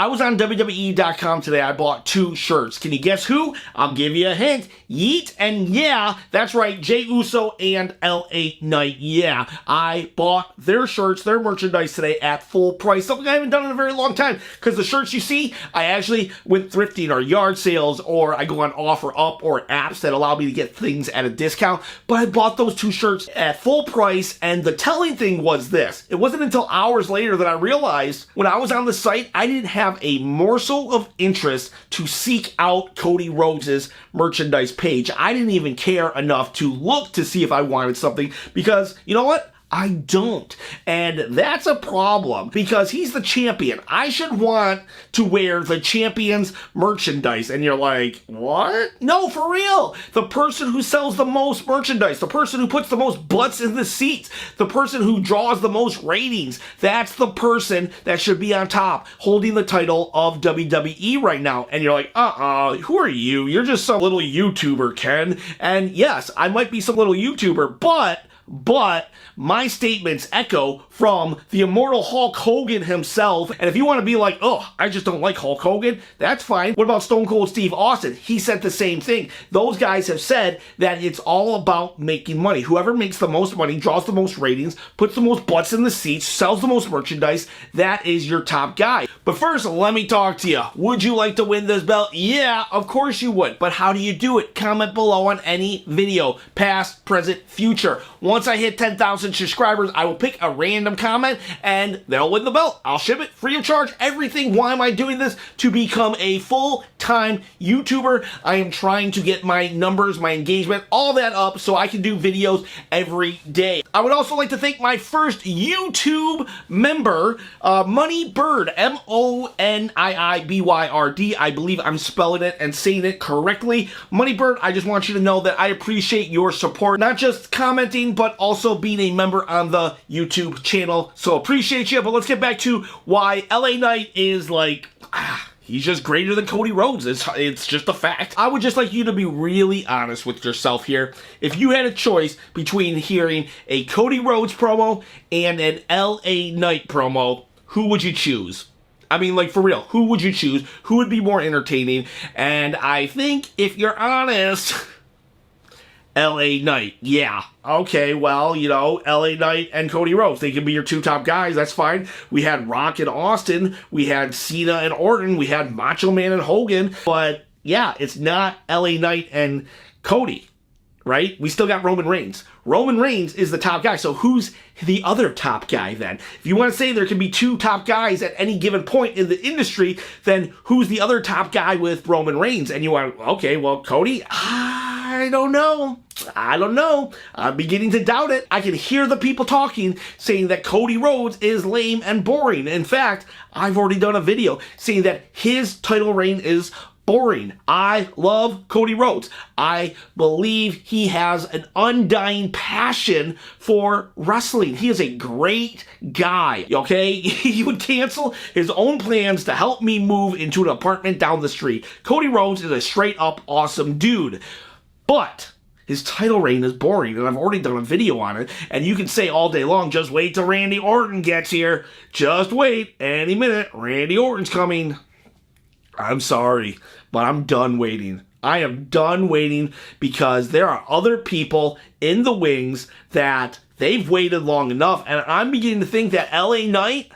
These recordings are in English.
I was on WWE.com today. I bought 2 shirts. Can you guess who? I'll give you a hint. Yeet and yeah, that's right, Jey Uso and LA Knight. Yeah, I bought their shirts, their merchandise today at full price. Something I haven't done in a very long time, because the shirts you see, I actually went thrifting or yard sales, or I go on OfferUp or apps that allow me to get things at a discount. But I bought those 2 shirts at full price, and the telling thing was this. It wasn't until hours later that I realized when I was on the site, I didn't have a morsel of interest to seek out Cody Rhodes' merchandise page. I didn't even care enough to look to see if I wanted something, because you know what? I don't. And that's a problem, because he's the champion. I should want to wear the champion's merchandise. And you're like, what? No, for real. The person who sells the most merchandise, the person who puts the most butts in the seats, the person who draws the most ratings, that's the person that should be on top, holding the title of WWE right now. And you're like, who are you? You're just some little YouTuber, Ken. And yes, I might be some little YouTuber, but my statements echo from the immortal Hulk Hogan himself. And if you want to be like, oh, I just don't like Hulk Hogan, that's fine. What about Stone Cold Steve Austin? He said the same thing. Those guys have said that it's all about making money. Whoever makes the most money, draws the most ratings, puts the most butts in the seats, sells the most merchandise, that is your top guy. But first, let me talk to you. Would you like to win this belt? Yeah, of course you would. But how do you do it? Comment below on any video, past, present, future. Once I hit 10,000 subscribers, I will pick a random comment and they'll win the belt. I'll ship it free of charge, everything. Why am I doing this? To become a full-time YouTuber. I am trying to get my numbers, my engagement, all that up so I can do videos every day. I would also like to thank my first YouTube member, Money Bird, MoniiByrd. I believe I'm spelling it and saying it correctly. Money Bird, I just want you to know that I appreciate your support, not just commenting, but also being a member on the YouTube channel. So appreciate you, but let's get back to why LA Knight is like, he's just greater than Cody Rhodes. It's just a fact. I would just like you to be really honest with yourself here. If you had a choice between hearing a Cody Rhodes promo and an LA Knight promo, who would you choose? I mean, like, for real, who would you choose? Who would be more entertaining? And I think, if you're honest, LA Knight. Yeah. Okay, well, you know, LA Knight and Cody Rhodes, they can be your 2 top guys. That's fine. We had Rock and Austin. We had Cena and Orton. We had Macho Man and Hogan. But, yeah, it's not LA Knight and Cody, right? We still got Roman Reigns. Roman Reigns is the top guy. So who's the other top guy then? If you want to say there can be 2 top guys at any given point in the industry, then who's the other top guy with Roman Reigns? And you want, okay, well, Cody? I don't know. I'm beginning to doubt it. I can hear the people talking, saying that Cody Rhodes is lame and boring. In fact, I've already done a video saying that his title reign is boring. I love Cody Rhodes. I believe he has an undying passion for wrestling. He is a great guy, okay? He would cancel his own plans to help me move into an apartment down the street. Cody Rhodes is a straight up awesome dude. But his title reign is boring, and I've already done a video on it, and you can say all day long, just wait till Randy Orton gets here. Just wait. Any minute, Randy Orton's coming. I'm sorry, but I'm done waiting. I am done waiting, because there are other people in the wings that they've waited long enough, and I'm beginning to think that LA Knight,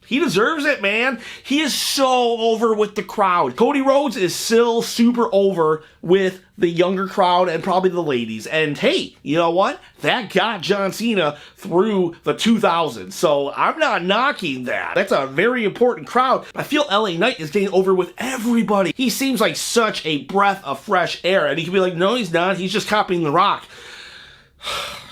he deserves it, man. He is so over with the crowd. Cody Rhodes is still super over with the younger crowd and probably the ladies. And hey, you know what? That got John Cena through the 2000s. So I'm not knocking that. That's a very important crowd. I feel LA Knight is getting over with everybody. He seems like such a breath of fresh air. And he could be like, no, he's not. He's just copying The Rock.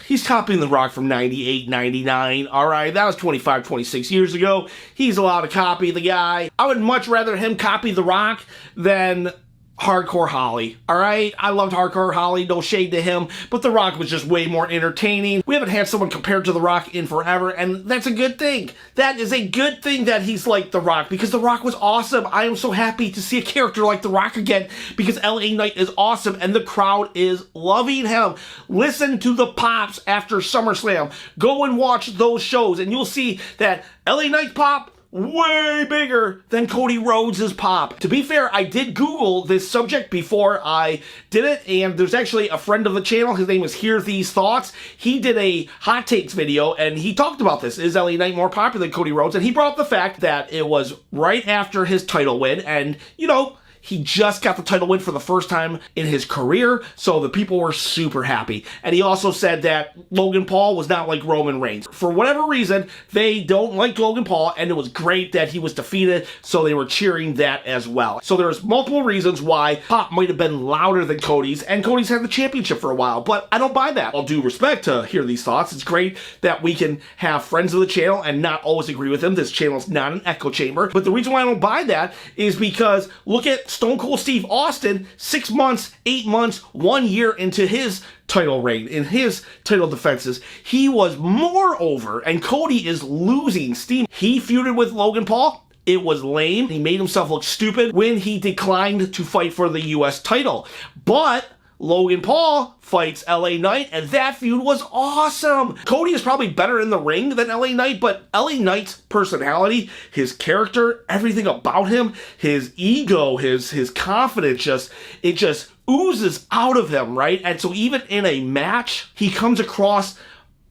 He's copying The Rock from 98, 99, alright? That was 25, 26 years ago. He's allowed to copy the guy. I would much rather him copy The Rock than Hardcore Holly, alright? I loved Hardcore Holly, no shade to him, but The Rock was just way more entertaining. We haven't had someone compared to The Rock in forever, and that's a good thing. That is a good thing that he's like The Rock, because The Rock was awesome. I am so happy to see a character like The Rock again, because LA Knight is awesome, and the crowd is loving him. Listen to the pops after SummerSlam. Go and watch those shows, and you'll see that LA Knight pop way bigger than Cody Rhodes' pop. To be fair, I did Google this subject before I did it, and there's actually a friend of the channel, his name is Hear These Thoughts. He did a hot takes video, and he talked about this. Is LA Knight more popular than Cody Rhodes? And he brought up the fact that it was right after his title win, and, you know, he just got the title win for the first time in his career, so the people were super happy. And he also said that Logan Paul was not like Roman Reigns. For whatever reason, they don't like Logan Paul, and it was great that he was defeated, so they were cheering that as well. So there's multiple reasons why pop might have been louder than Cody's, and Cody's had the championship for a while, but I don't buy that. All due respect to Hear These Thoughts, it's great that we can have friends of the channel and not always agree with them. This channel's not an echo chamber, but the reason why I don't buy that is because look at Stone Cold Steve Austin, 6 months, 8 months, 1 year into his title reign, in his title defenses, he was more over, and Cody is losing steam. He feuded with Logan Paul. It was lame. He made himself look stupid when he declined to fight for the US title. But Logan Paul fights LA Knight, and that feud was awesome. Cody is probably better in the ring than LA Knight, but LA Knight's personality, his character, everything about him, his ego, his confidence, it just oozes out of him, right? And so even in a match, he comes across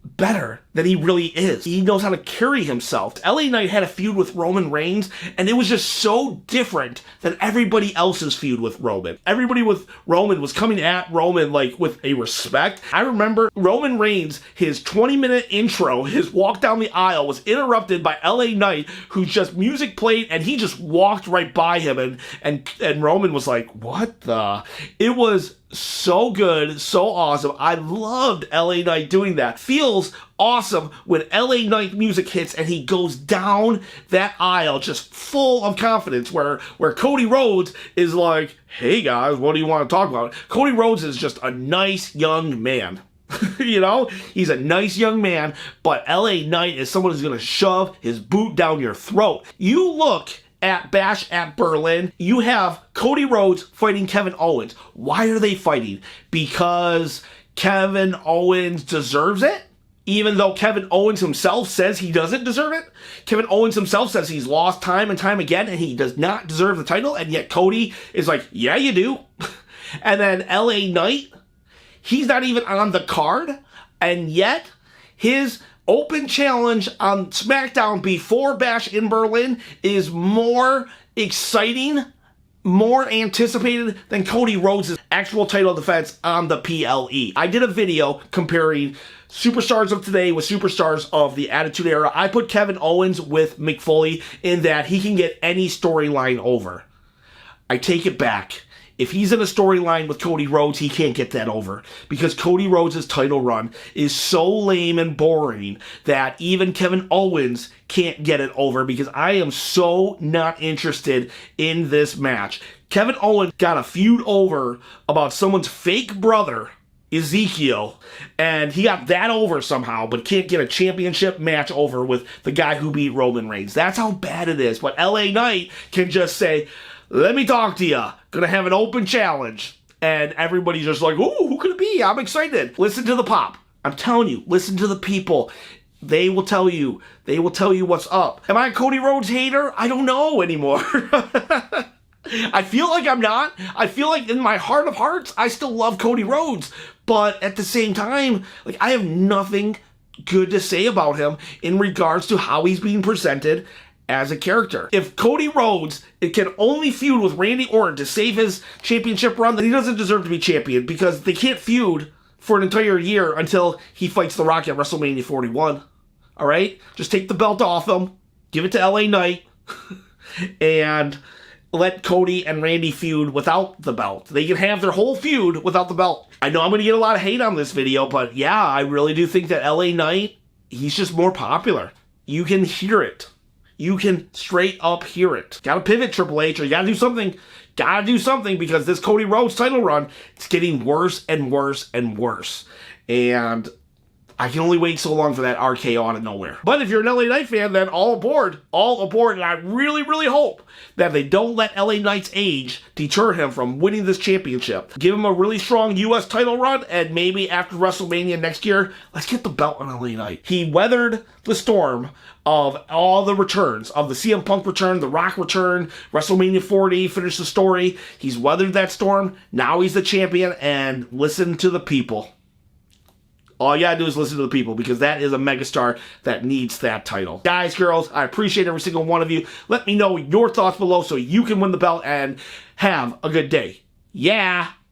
better than he really is. He knows how to carry himself. LA Knight had a feud with Roman Reigns, and it was just so different than everybody else's feud with Roman. Everybody with Roman was coming at Roman like with a respect. I remember Roman Reigns, his 20-minute intro, his walk down the aisle was interrupted by LA Knight, who just music played and he just walked right by him, and Roman was like, what the? It was so good, so awesome. I loved LA Knight doing that. Feels awesome when LA Knight music hits and he goes down that aisle just full of confidence, where Cody Rhodes is like, hey guys, what do you want to talk about? Cody Rhodes is just a nice young man. You know, he's a nice young man, but LA Knight is someone who's going to shove his boot down your throat. You look at Bash at Berlin, you have Cody Rhodes fighting Kevin Owens. Why are they fighting? Because Kevin Owens deserves it? Even though Kevin Owens himself says he doesn't deserve it? Kevin Owens himself says he's lost time and time again and he does not deserve the title, and yet Cody is like, yeah, you do. And then LA Knight, he's not even on the card, and yet his open challenge on SmackDown before Bash in Berlin is more exciting, more anticipated than Cody Rhodes' actual title defense on the PLE. I did a video comparing superstars of today with superstars of the Attitude Era. I put Kevin Owens with Mick Foley in that he can get any storyline over. I take it back. If he's in a storyline with Cody Rhodes, he can't get that over, because Cody Rhodes' title run is so lame and boring that even Kevin Owens can't get it over, because I am so not interested in this match. Kevin Owens got a feud over about someone's fake brother, Ezekiel, and he got that over somehow, but can't get a championship match over with the guy who beat Roman Reigns. That's how bad it is. But LA Knight can just say, let me talk to you. Gonna have an open challenge. And everybody's just like, ooh, who could it be? I'm excited. Listen to the pop. I'm telling you, listen to the people. They will tell you. They will tell you what's up. Am I a Cody Rhodes hater? I don't know anymore. I feel like I'm not. I feel like in my heart of hearts, I still love Cody Rhodes. But at the same time, like, I have nothing good to say about him in regards to how he's being presented as a character. If Cody Rhodes can only feud with Randy Orton to save his championship run, then he doesn't deserve to be champion, because they can't feud for an entire year until he fights The Rock at WrestleMania 41. All right? Just take the belt off him, give it to LA Knight, and let Cody and Randy feud without the belt. They can have their whole feud without the belt. I know I'm going to get a lot of hate on this video, but yeah, I really do think that LA Knight, he's just more popular. You can hear it. You can straight up hear it. Gotta pivot, Triple H, or you gotta do something. Gotta do something, because this Cody Rhodes title run, it's getting worse and worse and worse. And I can only wait so long for that RKO out of nowhere. But if you're an LA Knight fan, then all aboard, and I really, really hope that they don't let LA Knight's age deter him from winning this championship. Give him a really strong U.S. title run, and maybe after WrestleMania next year, let's get the belt on LA Knight. He weathered the storm of all the returns, of the CM Punk return, the Rock return, WrestleMania 40, finished the story. He's weathered that storm. Now he's the champion, and listen to the people. All you gotta do is listen to the people, because that is a megastar that needs that title. Guys, girls, I appreciate every single one of you. Let me know your thoughts below so you can win the belt, and have a good day. Yeah!